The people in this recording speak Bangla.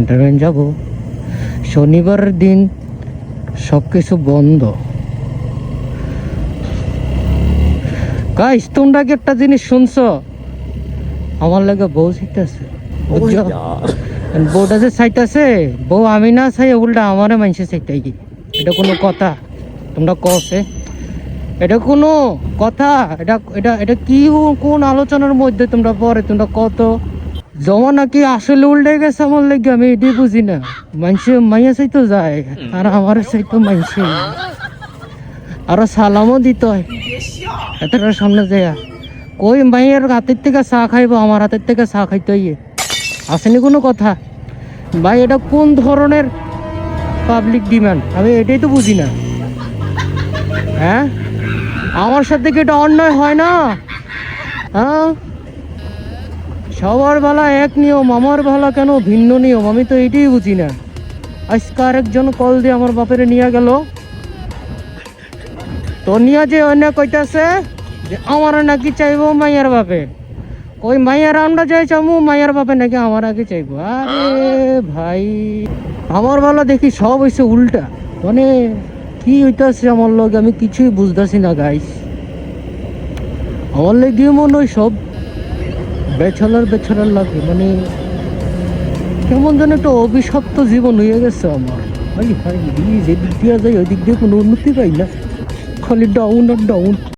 ট্রেন যাব শনিবারের দিন, সব কিছু বন্ধ। গাইস, তোমরা কি একটা জিনিস শুনছো? আমার লাগে বউ চাইতেছে, বুঝছো? বউটা যে চাইতেছে, বউ আমি না চাই, উল্টা আমারে মানুষে চাইতাই কি? এটা কোনো কথা? তোমরা কছে এটা কোনো কথা? এটা এটা এটা কি কোন আলোচনার মধ্যে তোমরা পরে তোমরা কত জমা নাকি আসলে উল্টে গেছে আমার লেগে? আমি এটাই বুঝি না। মানুষে মাইয়া চাইতো যায়, আর আমার চাইতো মানুষে আরো সালামও দিত হয় এতটার সামনে যায়। কই মাইয়ের হাতের থেকে চা খাইবো, আমার হাতের থেকে চা খাইতে ইয়ে আসেনি কোনো কথা? ভাই, এটা কোন ধরনের পাবলিক ডিমান্ড? আমি এটাই তো বুঝি না। হ্যাঁ, আমার সাথে কি এটা অন্যায় হয় না? হ্যাঁ, সবার বেলা এক নিয়ম, আমার বেলা কেন ভিন্ন নিয়ম? আমি তো এটাই বুঝি না। আজকে আরেকজন কল দিয়ে আমার বাপেরে নিয়ে গেল, তো নিয়ে যে অন্য কইতাছে যে আমার নাকি চাইবো মাইয়ার বাপে। ওই মাইয়ার আমরা যাই চামু, মাইয়ার বাপে নাকি আমার আগে চাইবো। আরে ভাই, আমার বেলা দেখি সব হয়েছে উল্টা। মানে কি হইতাছে আমার লগে আমি কিছুই বুঝতেছি না গাইস। আমার লেগে মনে হয় সব বেছালার লাগে। মানে কেমন যেন একটা অভিশপ্ত জীবন হয়ে গেছে আমার। ভাই ভাই, যেদিক দিয়ে যাই ওই দিক দিয়ে কোনো উন্নতি পাই না, খালি ডাউন আর ডাউন।